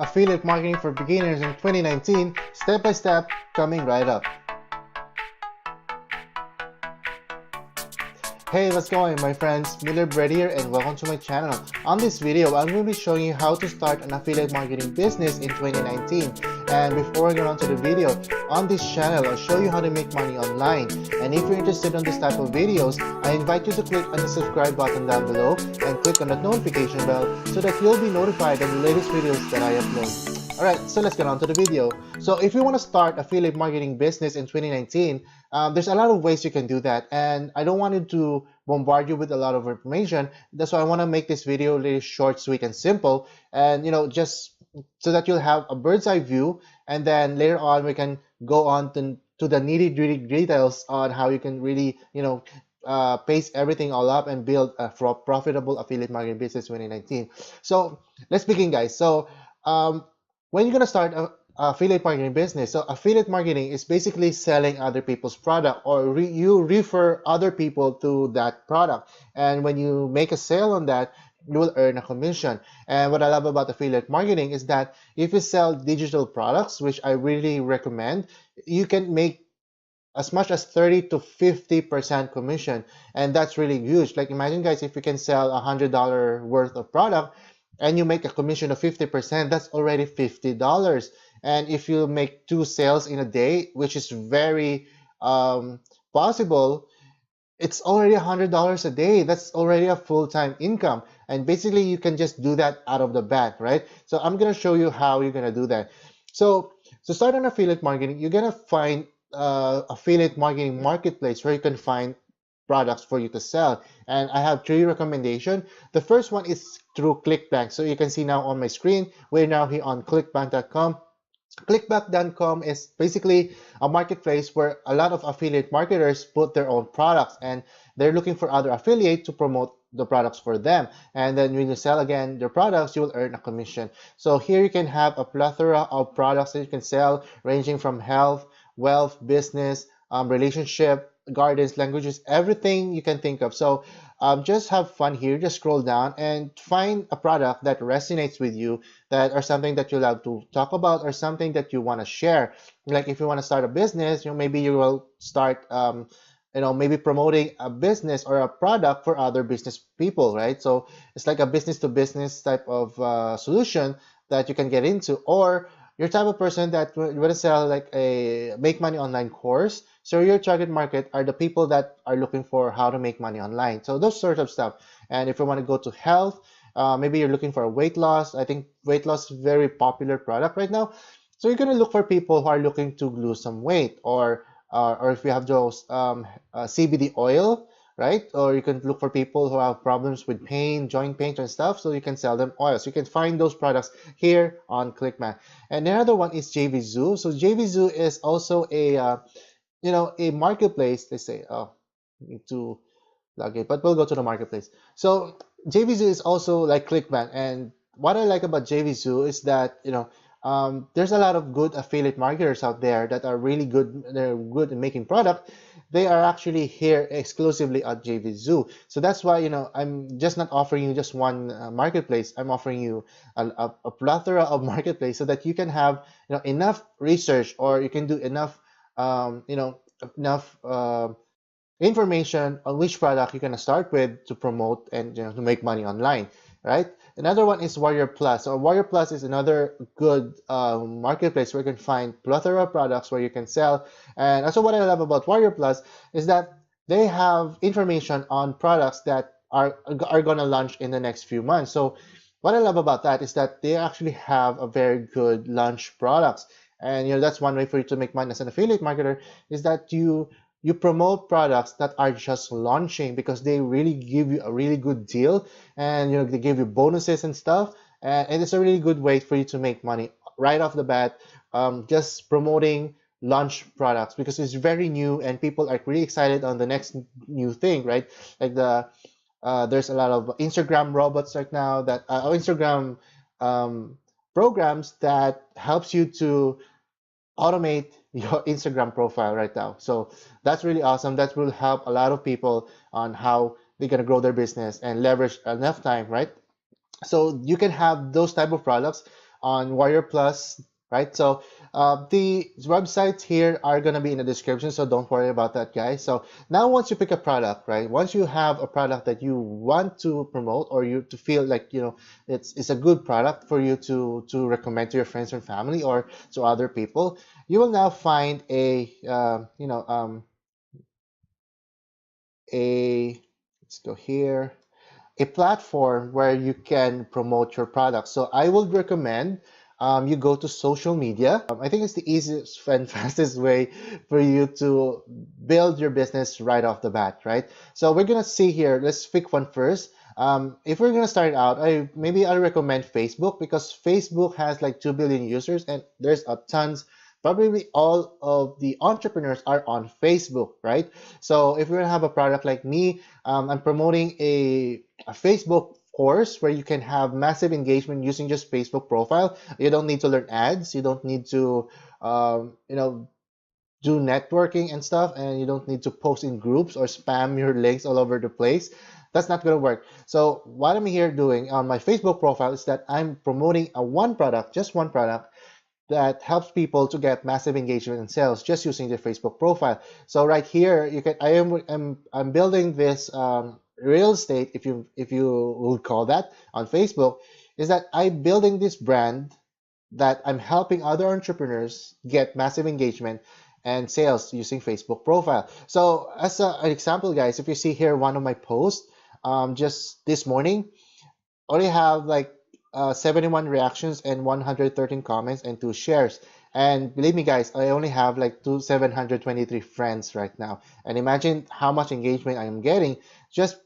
Affiliate Marketing for Beginners in 2019, step by step, coming right up. Hey, what's going my friends? Miller Bread here and welcome to my channel. On this video, I'm going to be showing you how to start an affiliate marketing business in 2019. And before I get on to the video, on this channel, I'll show you how to make money online. And if you're interested in this type of videos, I invite you to click on the subscribe button down below and click on that notification bell so that you'll be notified of the latest videos that I upload. Alright, so let's get on to the video. So if you want to start affiliate marketing business in 2019, there's a lot of ways you can do that, and I don't want to bombard you with a lot of information. That's why I want to make this video really short, sweet, and simple, and just so that you'll have a bird's eye view, and then later on we can go on to the nitty-gritty details on how you can really paste everything all up and build a profitable affiliate marketing business 2019. So let's begin, guys. So when you're gonna start a affiliate marketing business, so affiliate marketing is basically selling other people's product, or you refer other people to that product, and when you make a sale on that, you will earn a commission. And what I love about affiliate marketing is that if you sell digital products, which I really recommend, you can make as much as 30 to 50% commission, and that's really huge. Like, imagine, guys, if you can sell $100 worth of product and you make a commission of 50%, that's already $50. And if you make 2 sales in a day, which is very possible, it's already $100 a day. That's already a full-time income. And basically, you can just do that out of the bat, right? So I'm gonna show you how you're gonna do that. So to start an affiliate marketing, you're gonna find affiliate marketing marketplace where you can find products for you to sell. And I have 3 recommendations. The first one is through ClickBank. So you can see now on my screen, we're now here on clickbank.com. Clickbank.com is basically a marketplace where a lot of affiliate marketers put their own products, and they're looking for other affiliates to promote the products for them. And then when you sell again their products, you will earn a commission. So here you can have a plethora of products that you can sell, ranging from health, wealth, business, relationship, gardens, languages, everything you can think of. So just have fun here. Just scroll down and find a product that resonates with you, that or something that you love to talk about, or something that you want to share. Like if you want to start a business, maybe you will start maybe promoting a business or a product for other business people, right? So it's like a business to business type of solution that you can get into. Or you're type of person that you want to sell like a make money online course. So your target market are the people that are looking for how to make money online. So those sort of stuff. And if you want to go to health, maybe you're looking for a weight loss. I think weight loss is a very popular product right now. So you're going to look for people who are looking to lose some weight, or if you have those CBD oil, right? Or you can look for people who have problems with pain, joint pain and stuff, so you can sell them oil. So you can find those products here on ClickBank. And the other one is JVZoo. So JVZoo is also a a marketplace. Let's say, I need to log in, but we'll go to the marketplace. So JVZoo is also like ClickBank, and what I like about JVZoo is that there's a lot of good affiliate marketers out there that are really good. They're good in making product. They are actually here exclusively at JVZoo. So that's why I'm just not offering you just one marketplace. I'm offering you a plethora of marketplace so that you can have enough research, or you can do enough enough information on which product you're going to start with to promote and to make money online, right? Another one is Warrior Plus. So Warrior Plus is another good marketplace where you can find plethora of products where you can sell. And also what I love about Warrior Plus is that they have information on products that are going to launch in the next few months. So what I love about that is that they actually have a very good launch products. And that's one way for you to make money as an affiliate marketer, is that you promote products that are just launching, because they really give you a really good deal, and they give you bonuses and stuff, and it's a really good way for you to make money right off the bat, just promoting launch products, because it's very new and people are really excited on the next new thing, right? Like there's a lot of Instagram robots right now, that Instagram programs that helps you to automate your Instagram profile right now. So that's really awesome. That will help a lot of people on how they're going to grow their business and leverage enough time, right? So you can have those type of products on Warrior Plus, right? So the websites here are going to be in the description, so don't worry about that, guys. So now once you pick a product, right? Once you have a product that you want to promote, or you to feel like, you know, it's a good product for you to recommend to your friends and family or to other people, you will now find a let's go here, a platform where you can promote your product. So I would recommend you go to social media. I think it's the easiest and fastest way for you to build your business right off the bat, right? So we're gonna see here. Let's pick one first. If we're gonna start out, I'll recommend Facebook, because Facebook has like 2 billion users, and there's a tons. Probably all of the entrepreneurs are on Facebook, right? So if you're gonna have a product like me, I'm promoting a Facebook course where you can have massive engagement using just Facebook profile. You don't need to learn ads. You don't need to, do networking and stuff, and you don't need to post in groups or spam your links all over the place. That's not going to work. So what I'm here doing on my Facebook profile is that I'm promoting a one product, just one product, that helps people to get massive engagement and sales just using their Facebook profile. So right here, you can I'm building this real estate, if you would call that, on Facebook, is that I'm building this brand that I'm helping other entrepreneurs get massive engagement and sales using Facebook profile. So as an example, guys, if you see here one of my posts, just this morning, only have like 71 reactions and 113 comments and 2 shares. And believe me, guys, I only have like 723 friends right now. And imagine how much engagement I am getting just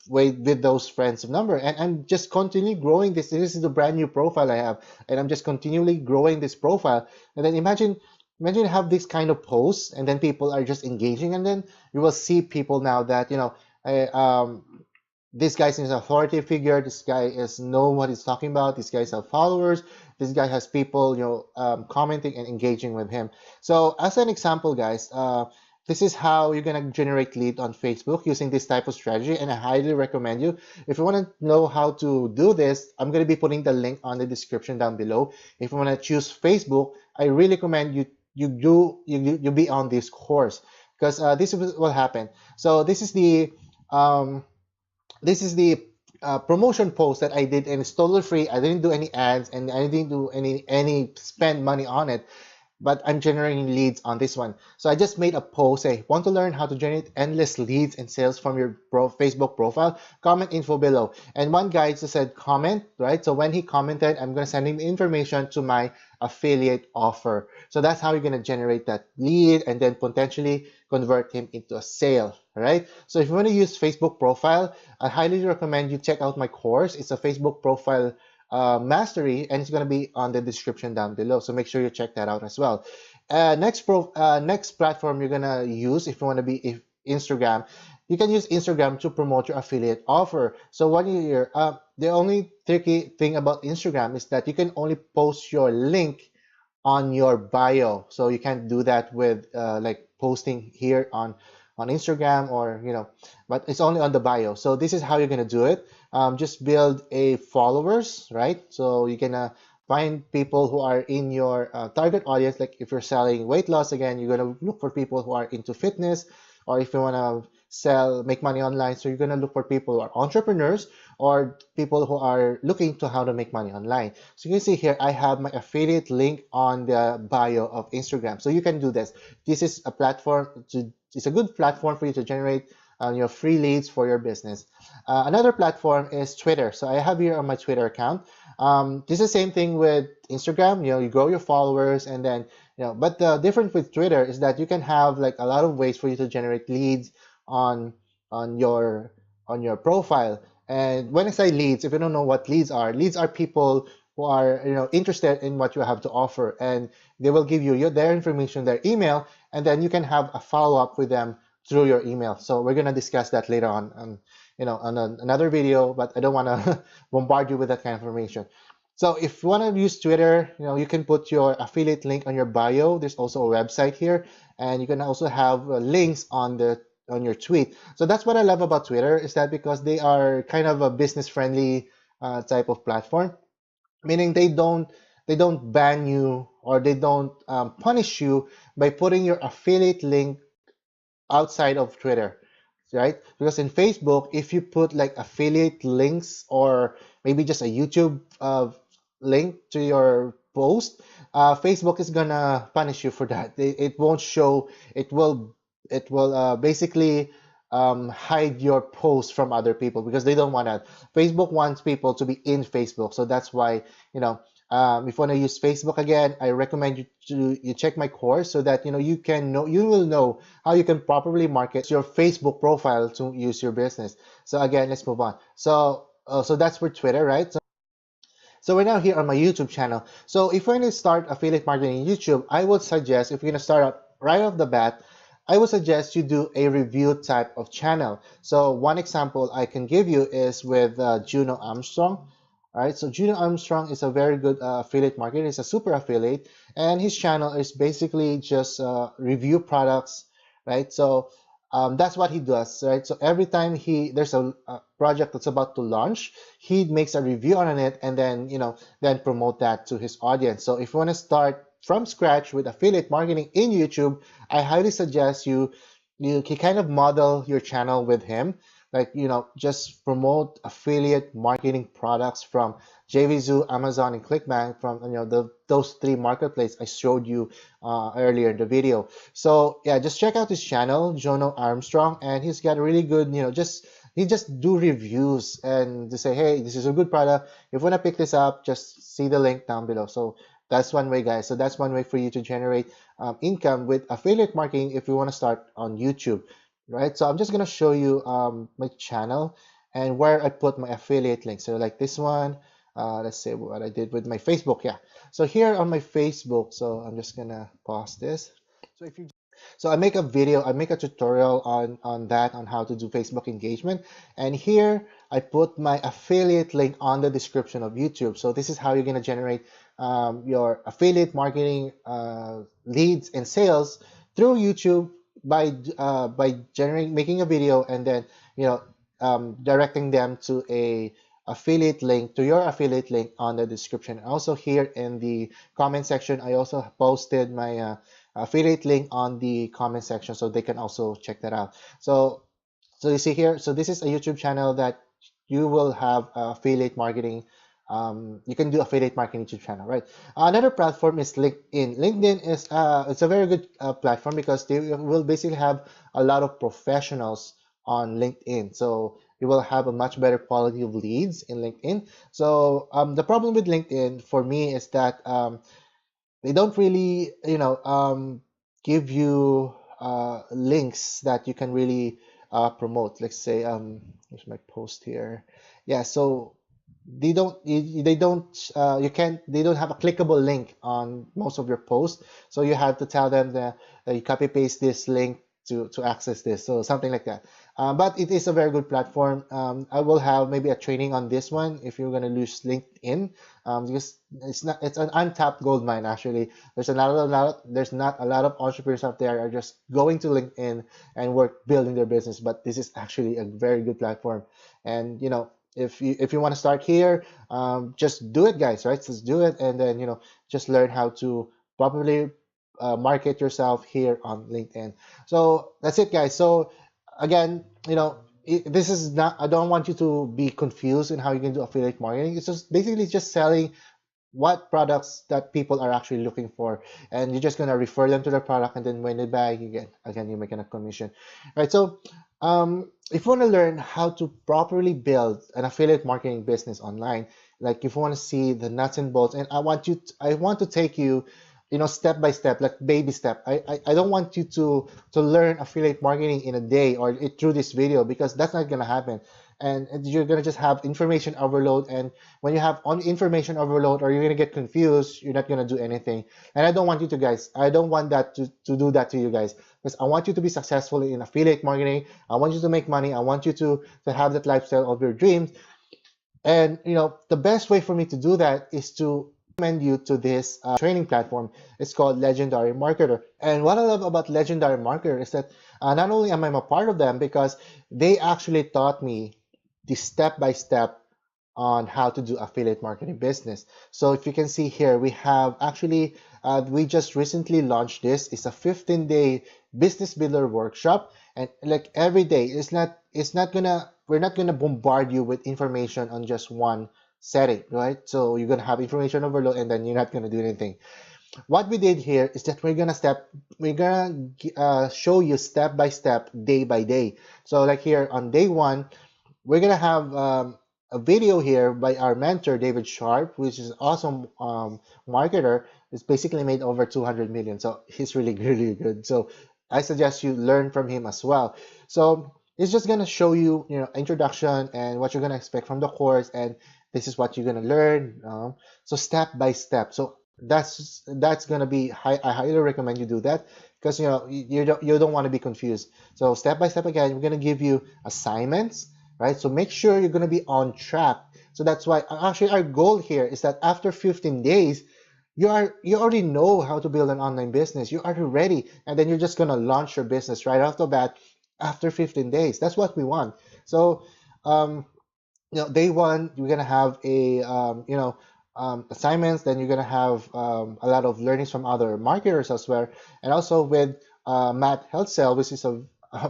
with those friends number. And I'm just continually growing this. This is the brand new profile I have, and I'm just continually growing this profile. And then imagine have this kind of posts, and then people are just engaging, and then you will see people now that, you know, this guy is an authority figure. This guy is know what he's talking about. This guy has followers. This guy has people, commenting and engaging with him. So as an example, guys, this is how you're gonna generate lead on Facebook using this type of strategy, and I highly recommend you. If you want to know how to do this, I'm gonna be putting the link on the description down below. If you want to choose Facebook, I really recommend you be on this course, because this is what will happen. So this is the promotion post that I did, and it's totally free. I didn't do any ads, and I didn't do any spend money on it, but I'm generating leads on this one. So I just made a post, say, want to learn how to generate endless leads and sales from your Facebook profile? Comment info below. And one guy just said comment, right? So when he commented, I'm going to send him information to my affiliate offer. So that's how you're going to generate that lead and then potentially convert him into a sale, right? So if you want to use Facebook profile, I highly recommend you check out my course. It's a Facebook profile mastery, and it's going to be on the description down below, so make sure you check that out as well. Next platform you're going to use, if you want to be Instagram, you can use Instagram to promote your affiliate offer. So the only tricky thing about Instagram is that you can only post your link on your bio, so you can't do that with like posting here on Instagram, or but it's only on the bio. So this is how you're gonna do it. Just build a followers, right? So you can find people who are in your target audience. Like if you're selling weight loss, again, you're gonna look for people who are into fitness, or if you wanna make money online, so you're gonna look for people who are entrepreneurs or people who are looking to how to make money online. So you can see here, I have my affiliate link on the bio of Instagram. So you can do this. This is a platform it's a good platform for you to generate your free leads for your business. Another platform is Twitter. So I have here on my Twitter account. This is the same thing with Instagram. You grow your followers, and then but the difference with Twitter is that you can have like a lot of ways for you to generate leads on your profile. And when I say leads, if you don't know what leads are people who are interested in what you have to offer, and they will give you their information, their email, and then you can have a follow-up with them through your email. So we're going to discuss that later on another video, but I don't want to bombard you with that kind of information. So if you want to use Twitter, you can put your affiliate link on your bio. There's also a website here, and you can also have links on your tweet. So that's what I love about Twitter, is that because they are kind of a business friendly type of platform. meaning they don't ban you, or they don't punish you by putting your affiliate link outside of Twitter, right? Because in Facebook, if you put like affiliate links or maybe just a YouTube link to your post, Facebook is gonna punish you for that. It won't show. It will basically hide your post from other people because they don't want that. Facebook wants people to be in Facebook, so that's why you know. If you want to use Facebook again, I recommend you check my course so that you will know how you can properly market your Facebook profile to use your business. So again, let's move on. So that's for Twitter, right? So we're now here on my YouTube channel. So if you're going to start affiliate marketing in YouTube, I would suggest, if you're going to start up right off the bat, I would suggest you do a review type of channel. So one example I can give you is with Juno Armstrong. All right, so Juno Armstrong is a very good affiliate marketer. He's a super affiliate, and his channel is basically just review products, right? So that's what he does, right? So every time there's a project that's about to launch, he makes a review on it and then promote that to his audience. So if you want to start from scratch with affiliate marketing in YouTube, I highly suggest you can kind of model your channel with him, like just promote affiliate marketing products from JVZoo, Amazon, and ClickBank, from those three marketplaces I showed you earlier in the video. So yeah, just check out his channel, Jono Armstrong, and he's got a really good, he just do reviews and to say, hey, this is a good product. If you want to pick this up, just see the link down below. So that's one way, guys. So that's one way for you to generate income with affiliate marketing if you want to start on YouTube, right? So I'm just gonna show you my channel and where I put my affiliate links. So like this one, let's say what I did with my Facebook. Yeah. So here on my Facebook, so I'm just gonna pause this. So if you so I make a video, I make a tutorial on how to do Facebook engagement. And here I put my affiliate link on the description of YouTube. So this is how you're gonna generate your affiliate marketing leads and sales through YouTube by generating making a video and then directing them to a affiliate link to your affiliate link on the description. Also here in the comment section, I also posted my affiliate link on the comment section so they can also check that out. So you see here, so this is a YouTube channel that you will have affiliate marketing. You can do affiliate marketing YouTube channel, right? Another platform is LinkedIn. LinkedIn is it's a very good platform because they will basically have a lot of professionals on LinkedIn. So you will have a much better quality of leads in LinkedIn. So the problem with LinkedIn for me is that they don't really, give you links that you can really promote. Let's say, here's my post here. Yeah, so they don't have a clickable link on most of your posts, so you have to tell them that you copy paste this link to access this, so something like that. But it is a very good platform. I will have maybe a training on this one if you're going to use LinkedIn, because it's an untapped gold mine. Actually, there's not a lot of entrepreneurs out there are just going to LinkedIn and work building their business, but this is actually a very good platform. And if you want to start here, just do it, guys, right? Just do it, and then just learn how to properly market yourself here on LinkedIn. So that's it, guys. So again, this is not, I don't want you to be confused in how you can do affiliate marketing. It's just basically just selling what products that people are actually looking for, and you're just gonna refer them to the product, and then when they buy, you're making a commission, right? So if you want to learn how to properly build an affiliate marketing business online, like if you want to see the nuts and bolts, and I want to take you step by step, like baby step. I don't want you to learn affiliate marketing in a day or through this video, because that's not gonna happen. And you're gonna just have information overload, and when you have on information overload, or you're gonna get confused, you're not gonna do anything. And I don't want you to, guys. I don't want that to do that to you guys, because I want you to be successful in affiliate marketing. I want you to make money. I want you to have that lifestyle of your dreams. And the best way for me to do that is to recommend you to this training platform. It's called Legendary Marketer. And what I love about Legendary Marketer is that not only am I a part of them, because they actually taught me the step by step on how to do affiliate marketing business. So if you can see here, we have actually we just recently launched this. It's a 15-day business builder workshop, and like every day, it's not gonna we're not gonna bombard you with information on just one setting, right? So you're gonna have information overload, and then you're not gonna do anything. What we did here is that we're gonna show you step by step, day by day. So like here on day one, we're gonna have a video here by our mentor David Sharp, which is an awesome marketer. It's basically made over 200 million, so he's really really good. So I suggest you learn from him as well. So he's just gonna show you, introduction and what you're gonna expect from the course, and this is what you're gonna learn. So step by step. So that's gonna be I highly recommend you do that, because you don't want to be confused. So step by step, again, we're gonna give you assignments, right? So make sure you're going to be on track. So that's why actually our goal here is that after 15 days, you already know how to build an online business. You're already ready, and then you're just going to launch your business right off the bat after 15 days. That's what we want. So day one, you're gonna have a assignments. Then you're gonna have a lot of learnings from other marketers as well, and also with Matt Heltsell, which is a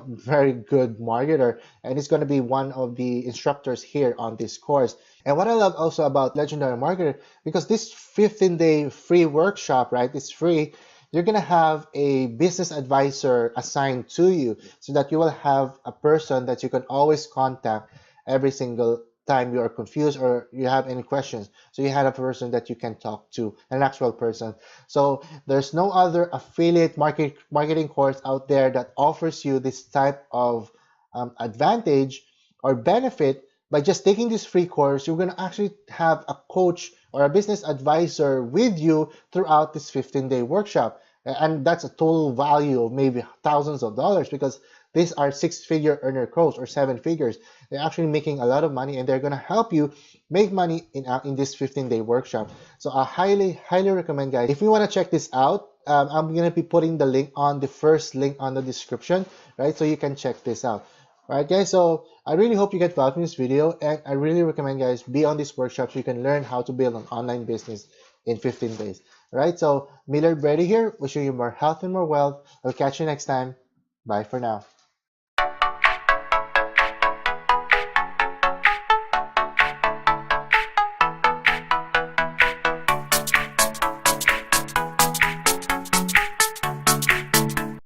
very good marketer, and he's gonna be one of the instructors here on this course. And what I love also about Legendary Marketer, because this 15-day free workshop, right? It's free. You're gonna have a business advisor assigned to you, so that you will have a person that you can always contact every single time you are confused or you have any questions. So you have a person that you can talk to, an actual person. So there's no other affiliate marketing course out there that offers you this type of advantage or benefit. By just taking this free course, you're going to actually have a coach or a business advisor with you throughout this 15-day workshop. And that's a total value of maybe thousands of dollars, because these are six-figure earner pros or seven figures. They're actually making a lot of money, and they're going to help you make money in this 15-day workshop. So I highly recommend, guys. If you want to check this out, I'm going to be putting the link on the first link on the description, right? So you can check this out. All right, guys. So I really hope you get value from this video, and I really recommend, guys, be on this workshop so you can learn how to build an online business in 15 days. All right. So Miller Brady here, wishing you more health and more wealth. I'll catch you next time. Bye for now.